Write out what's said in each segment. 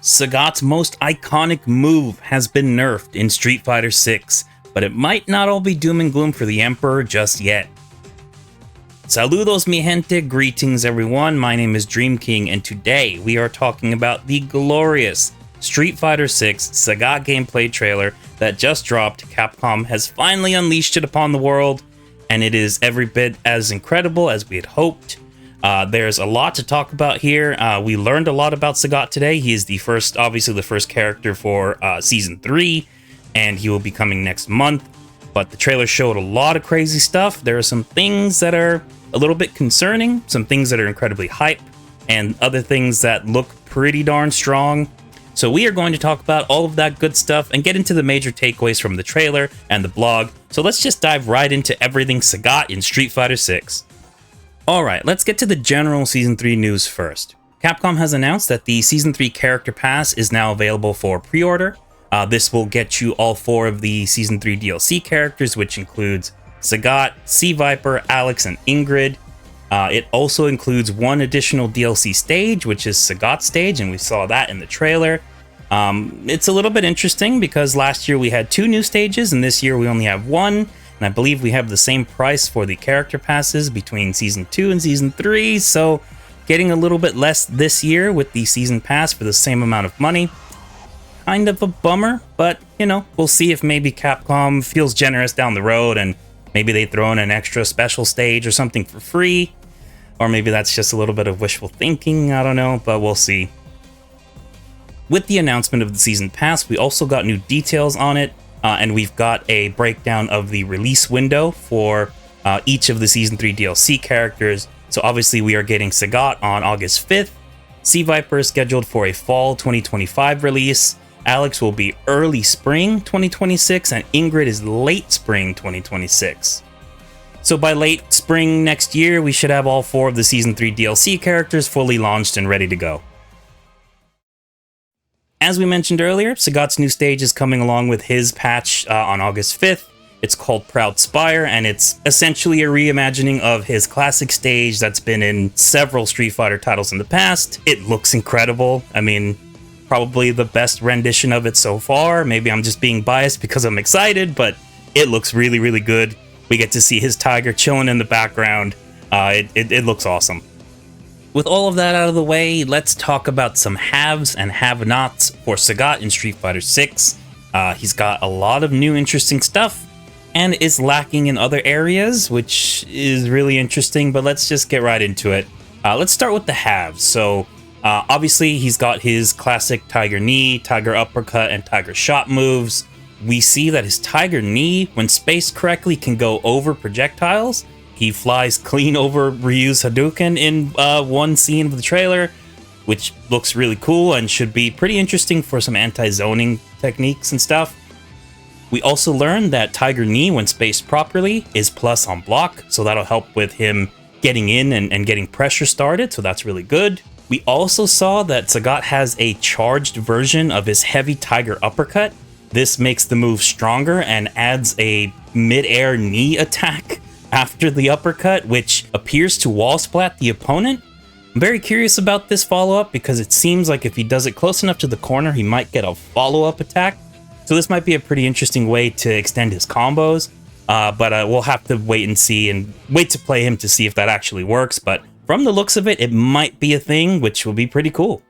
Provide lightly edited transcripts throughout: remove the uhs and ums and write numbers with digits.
Sagat's most iconic move has been nerfed in Street Fighter 6, but it might not all be doom and gloom for the Emperor just yet. Saludos mi gente, greetings everyone, my name is Dream King, and today we are talking about the glorious Street Fighter 6 Sagat gameplay trailer that just dropped. Capcom has finally unleashed it upon the world, and it is every bit as incredible as we had hoped. There's a lot to talk about here. We learned a lot about Sagat today. He is obviously the first character for Season 3, and he will be coming next month. But the trailer showed a lot of crazy stuff. There are some things that are a little bit concerning, some things that are incredibly hype, and other things that look pretty darn strong. So we are going to talk about all of that good stuff and get into the major takeaways from the trailer and the blog. So let's just dive right into everything Sagat in Street Fighter 6. Alright, let's get to the general Season 3 news first. Capcom has announced that the Season 3 Character Pass is now available for pre-order. This will get you all 4 of the Season 3 DLC characters, which includes Sagat, Sea Viper, Alex, and Ingrid. It also includes one additional DLC stage, which is Sagat stage, and we saw that in the trailer. It's a little bit interesting because last year we had 2 new stages, and this year we only have 1. And I believe we have the same price for the character passes between Season 2 and Season 3, so getting a little bit less this year with the Season Pass for the same amount of money. Kind of a bummer, but, you know, we'll see if maybe Capcom feels generous down the road and maybe they throw in an extra special stage or something for free. Or maybe that's just a little bit of wishful thinking, I don't know, but we'll see. With the announcement of the Season Pass, we also got new details on it, and we've got a breakdown of the release window for each of the Season 3 DLC characters. So obviously we are getting Sagat on August 5th, Sea Viper is scheduled for a fall 2025 release, Alex will be early spring 2026, and Ingrid is late spring 2026. So by late spring next year, we should have all 4 of the Season 3 DLC characters fully launched and ready to go. As we mentioned earlier, Sagat's new stage is coming along with his patch on August 5th. It's called Proud Spire, and it's essentially a reimagining of his classic stage that's been in several Street Fighter titles in the past. It looks incredible. I mean, probably the best rendition of it so far. Maybe I'm just being biased because I'm excited, but it looks really, really good. We get to see his tiger chilling in the background. It looks awesome. With all of that out of the way, let's talk about some haves and have-nots for Sagat in Street Fighter 6. He's got a lot of new interesting stuff and is lacking in other areas, which is really interesting, but let's just get right into it. Let's start with the haves. So obviously he's got his classic Tiger Knee, Tiger Uppercut, and Tiger Shot moves. We see that his Tiger Knee, when spaced correctly, can go over projectiles. He flies clean over Ryu's Hadouken in one scene of the trailer, which looks really cool and should be pretty interesting for some anti-zoning techniques and stuff. We also learned that Tiger Knee, when spaced properly, is plus on block, so that'll help with him getting in and getting pressure started, so that's really good. We also saw that Sagat has a charged version of his heavy Tiger Uppercut. This makes the move stronger and adds a mid-air knee attack after the uppercut, which appears to wall splat the opponent. I'm very curious about this follow-up because it seems like if he does it close enough to the corner, he might get a follow-up attack. So this might be a pretty interesting way to extend his combos, but we'll have to wait and see and wait to play him to see if that actually works. But from the looks of it, it might be a thing, which will be pretty cool.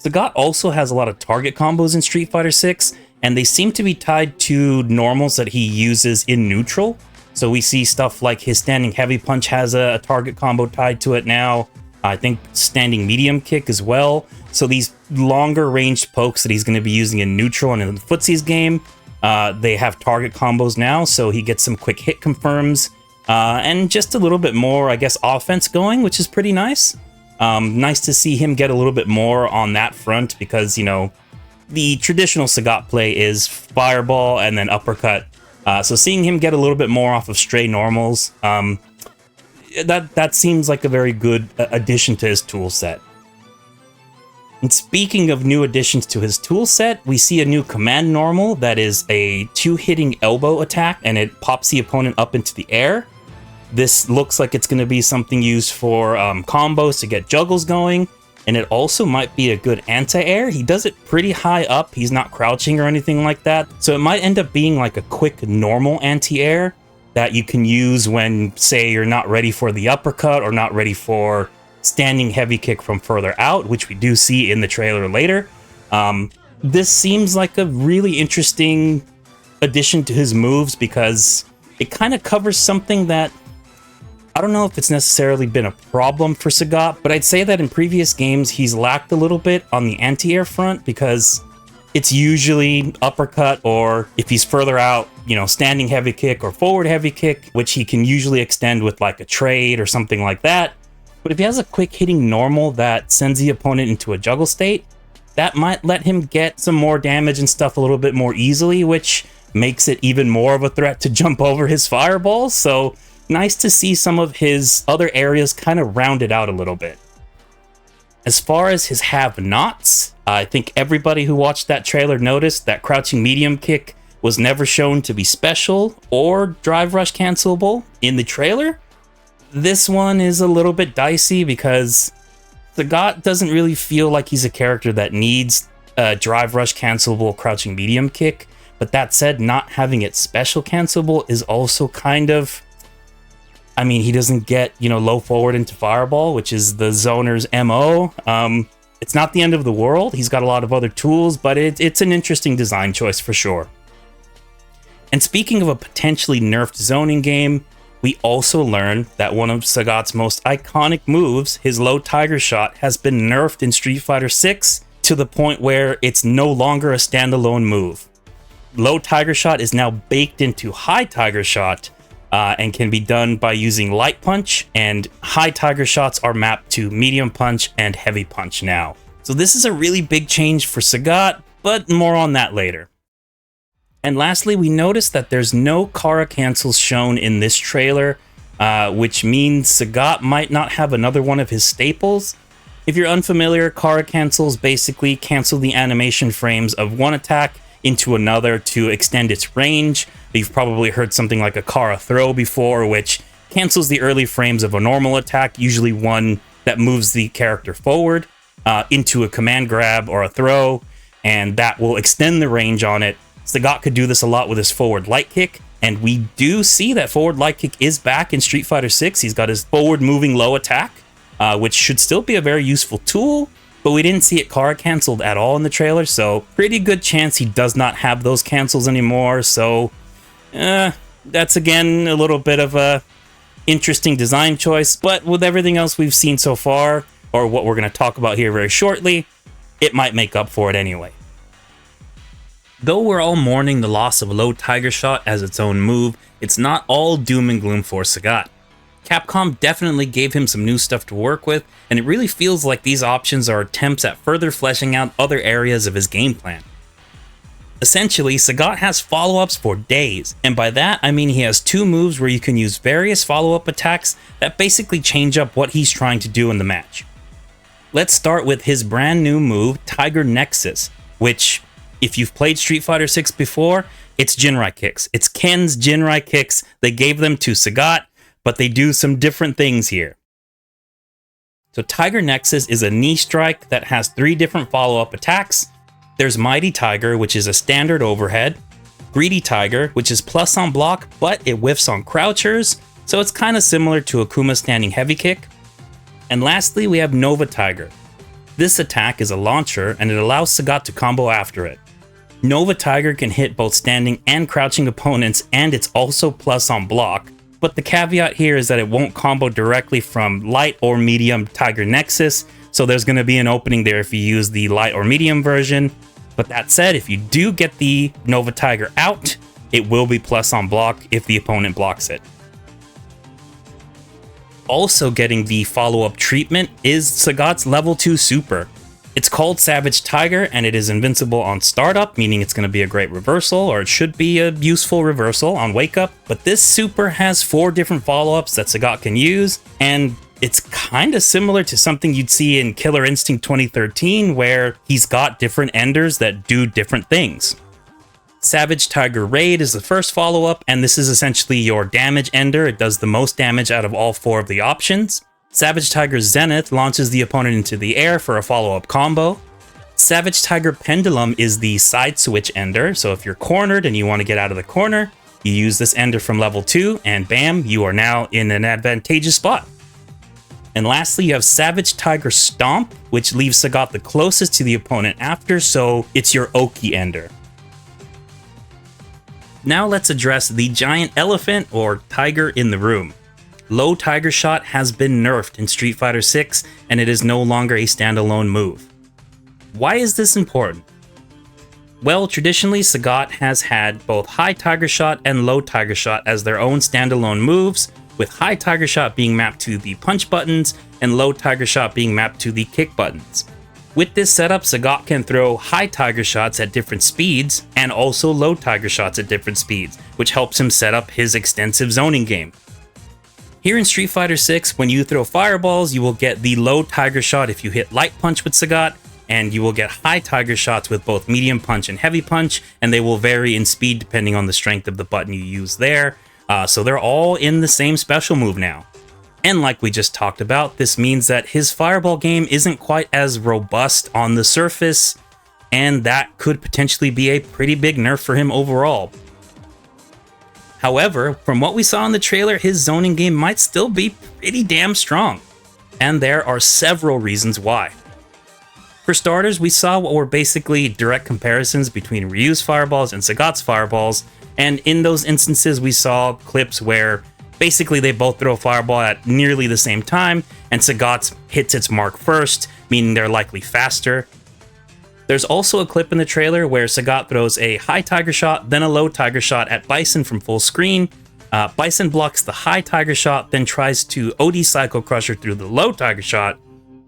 Sagat also has a lot of target combos in Street Fighter 6, and they seem to be tied to normals that he uses in neutral. So we see stuff like his standing heavy punch has a target combo tied to it now. I think standing medium kick as well. So these longer ranged pokes that he's going to be using in neutral and in the Footsies game, they have target combos now, so he gets some quick hit confirms and just a little bit more, I guess, offense going, which is pretty nice. Nice to see him get a little bit more on that front because, you know, the traditional Sagat play is fireball and then uppercut. So seeing him get a little bit more off of stray normals, that seems like a very good addition to his tool set. And speaking of new additions to his tool set, we see a new command normal that is a 2-hitting elbow attack, and it pops the opponent up into the air. This looks like it's going to be something used for combos to get juggles going. and it also might be a good anti-air. He does it pretty high up. He's not crouching or anything like that. So it might end up being like a quick normal anti-air that you can use when, say, you're not ready for the uppercut or not ready for standing heavy kick from further out, which we do see in the trailer later. This seems like a really interesting addition to his moves because it kind of covers something that I don't know if it's necessarily been a problem for Sagat, but I'd say that in previous games he's lacked a little bit on the anti-air front because it's usually uppercut, or if he's further out, you know, standing heavy kick or forward heavy kick, which he can usually extend with like a trade or something like that. But if he has a quick hitting normal that sends the opponent into a juggle state, that might let him get some more damage and stuff a little bit more easily, which makes it even more of a threat to jump over his fireballs. So nice to see some of his other areas kind of rounded out a little bit. As far as his have-nots, I think everybody who watched that trailer noticed that crouching medium kick was never shown to be special or drive rush cancelable in the trailer. This one is a little bit dicey because Sagat doesn't really feel like he's a character that needs a drive rush cancelable crouching medium kick. But that said, not having it special cancelable is also kind of... I mean, he doesn't get, you know, low forward into fireball, which is the zoner's MO. It's not the end of the world. He's got a lot of other tools, but it's an interesting design choice for sure. And speaking of a potentially nerfed zoning game, we also learned that one of Sagat's most iconic moves, his low tiger shot, has been nerfed in Street Fighter 6 to the point where it's no longer a standalone move. Low tiger shot is now baked into high tiger shot, and can be done by using light punch, and high tiger shots are mapped to medium punch and heavy punch now. So this is a really big change for Sagat, but more on that later. And lastly, we noticed that there's no Kara cancels shown in this trailer, which means Sagat might not have another one of his staples. If you're unfamiliar, Kara cancels basically cancel the animation frames of one attack into another to extend its range. You've probably heard something like a Kara throw before, which cancels the early frames of a normal attack, usually one that moves the character forward into a command grab or a throw, and that will extend the range on it. Sagat could do this a lot with his forward light kick, and we do see that forward light kick is back in Street Fighter 6. He's got his forward moving low attack, which should still be a very useful tool, but we didn't see it Kara canceled at all in the trailer, so pretty good chance he does not have those cancels anymore. So that's again a little bit of a interesting design choice, but with everything else we've seen so far, or what we're going to talk about here very shortly, it might make up for it anyway. Though we're all mourning the loss of low tiger shot as its own move, it's not all doom and gloom for Sagat. Capcom definitely gave him some new stuff to work with, and it really feels like these options are attempts at further fleshing out other areas of his game plan. Essentially, Sagat has follow-ups for days, and by that I mean he has two moves where you can use various follow-up attacks that basically change up what he's trying to do in the match. Let's start with his brand new move, Tiger Nexus, which, if you've played Street Fighter 6 before, it's Jinrai kicks. It's Ken's Jinrai kicks. They gave them to Sagat, but they do some different things here. So Tiger Nexus is a knee strike that has 3 different follow-up attacks. There's Mighty Tiger, which is a standard overhead. Greedy Tiger, which is plus on block, but it whiffs on crouchers, so it's kind of similar to Akuma's standing heavy kick. And lastly, we have Nova Tiger. This attack is a launcher, and it allows Sagat to combo after it. Nova Tiger can hit both standing and crouching opponents, and it's also plus on block, but the caveat here is that it won't combo directly from light or medium Tiger Nexus, so there's going to be an opening there if you use the light or medium version. But that said, if you do get the Nova Tiger out, it will be plus on block if the opponent blocks it. Also getting the follow-up treatment is Sagat's level 2 super. It's called Savage Tiger, and it is invincible on startup, meaning it's going to be a great reversal, or it should be a useful reversal on wake up. But this super has 4 different follow-ups that Sagat can use, and it's kind of similar to something you'd see in Killer Instinct 2013, where he's got different enders that do different things. Savage Tiger Raid is the first follow-up, and this is essentially your damage ender. It does the most damage out of all 4 of the options. Savage Tiger Zenith launches the opponent into the air for a follow-up combo. Savage Tiger Pendulum is the side switch ender, so if you're cornered and you want to get out of the corner, you use this ender from level 2, and bam, you are now in an advantageous spot. And lastly, you have Savage Tiger Stomp, which leaves Sagat the closest to the opponent after, so it's your Oki ender. Now let's address the giant elephant or tiger in the room. Low Tiger Shot has been nerfed in Street Fighter 6, and it is no longer a standalone move. Why is this important? Well, traditionally, Sagat has had both High Tiger Shot and Low Tiger Shot as their own standalone moves, with High Tiger Shot being mapped to the punch buttons and Low Tiger Shot being mapped to the kick buttons. With this setup, Sagat can throw High Tiger Shots at different speeds and also Low Tiger Shots at different speeds, which helps him set up his extensive zoning game. Here in Street Fighter 6, when you throw fireballs, you will get the Low Tiger Shot if you hit Light Punch with Sagat, and you will get High Tiger Shots with both Medium Punch and Heavy Punch, and they will vary in speed depending on the strength of the button you use there. So they're all in the same special move now. And like we just talked about, this means that his fireball game isn't quite as robust on the surface, and that could potentially be a pretty big nerf for him overall. However, from what we saw in the trailer, his zoning game might still be pretty damn strong. And there are several reasons why. For starters, we saw what were basically direct comparisons between Ryu's fireballs and Sagat's fireballs, and in those instances we saw clips where basically they both throw a fireball at nearly the same time, and Sagat's hits its mark first, meaning they're likely faster. There's also a clip in the trailer where Sagat throws a High Tiger Shot, then a Low Tiger Shot at Bison from full screen. Bison blocks the High Tiger Shot, then tries to OD Psycho Crusher through the Low Tiger Shot,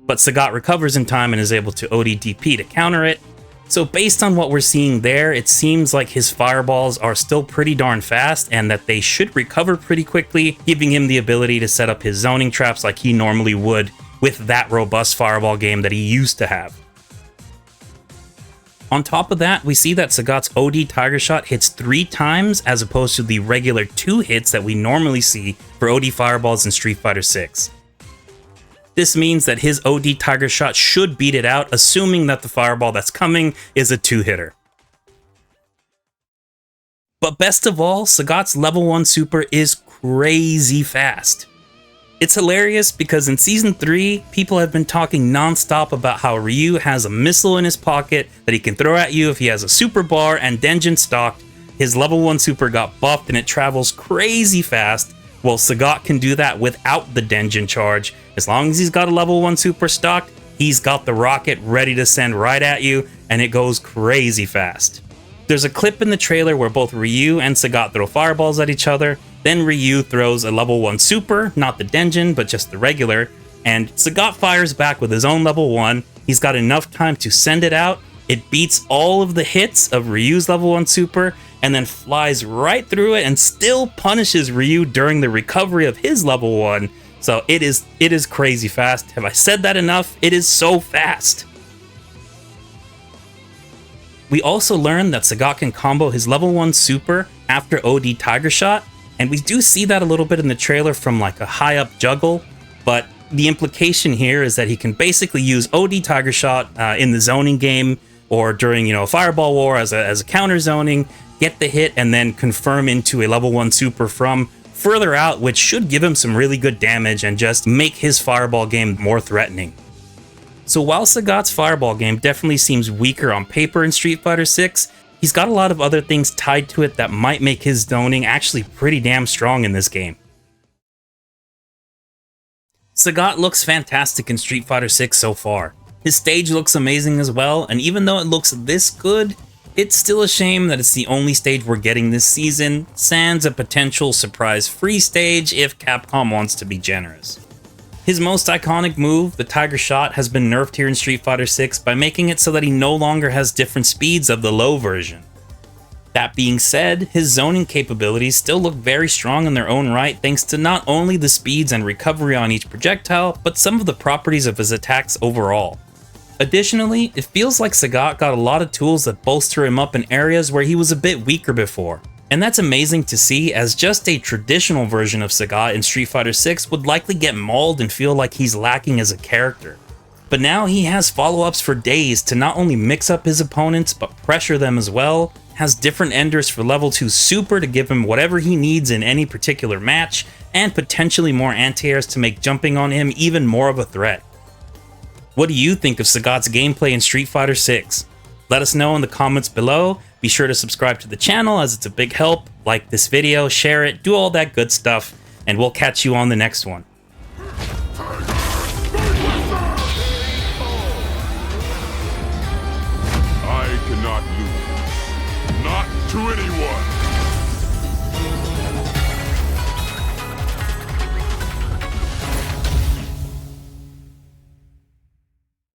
but Sagat recovers in time and is able to OD DP to counter it. So based on what we're seeing there, it seems like his fireballs are still pretty darn fast and that they should recover pretty quickly, giving him the ability to set up his zoning traps like he normally would with that robust fireball game that he used to have. On top of that, we see that Sagat's OD Tiger Shot hits 3 times as opposed to the regular 2 hits that we normally see for OD Fireballs in Street Fighter 6. This means that his OD Tiger Shot should beat it out, assuming that the fireball that's coming is a 2-hitter. But best of all, Sagat's level 1 super is crazy fast. It's hilarious because in Season 3, people have been talking non-stop about how Ryu has a missile in his pocket that he can throw at you if he has a super bar and Denjin stocked. His level 1 super got buffed and it travels crazy fast. Well, Sagat can do that without the Denjin charge. As long as he's got a level 1 super stocked, he's got the rocket ready to send right at you, and it goes crazy fast. There's a clip in the trailer where both Ryu and Sagat throw fireballs at each other. Then Ryu throws a level 1 super, not the Denjin, but just the regular, and Sagat fires back with his own level 1. He's got enough time to send it out. It beats all of the hits of Ryu's level 1 super, and then flies right through it and still punishes Ryu during the recovery of his level 1. So it is crazy fast. Have I said that enough? It is so fast. We also learned that Sagat can combo his level 1 super after OD Tiger Shot, and we do see that a little bit in the trailer from like a high up juggle, but the implication here is that he can basically use OD Tiger Shot in the zoning game or during, a fireball war as a counter zoning, get the hit, and then confirm into a level 1 super from further out, which should give him some really good damage and just make his fireball game more threatening. So while Sagat's fireball game definitely seems weaker on paper in Street Fighter 6, he's got a lot of other things tied to it that might make his zoning actually pretty damn strong in this game. Sagat looks fantastic in Street Fighter 6 so far. His stage looks amazing as well, and even though it looks this good, it's still a shame that it's the only stage we're getting this season, sans a potential surprise free stage if Capcom wants to be generous. His most iconic move, the Tiger Shot, has been nerfed here in Street Fighter 6 by making it so that he no longer has different speeds of the low version. That being said, his zoning capabilities still look very strong in their own right thanks to not only the speeds and recovery on each projectile, but some of the properties of his attacks overall. Additionally, it feels like Sagat got a lot of tools that bolster him up in areas where he was a bit weaker before, And that's amazing to see, as just a traditional version of Sagat in Street Fighter 6 would likely get mauled and feel like he's lacking as a character. But now he has follow-ups for days to not only mix up his opponents, but pressure them as well, has different enders for level 2 super to give him whatever he needs in any particular match, and potentially more anti-airs to make jumping on him even more of a threat. What do you think of Sagat's gameplay in Street Fighter 6? Let us know in the comments below. Be sure to subscribe to the channel as it's a big help. Like this video, share it, do all that good stuff, and we'll catch you on the next one. I cannot lose. Not to anyone.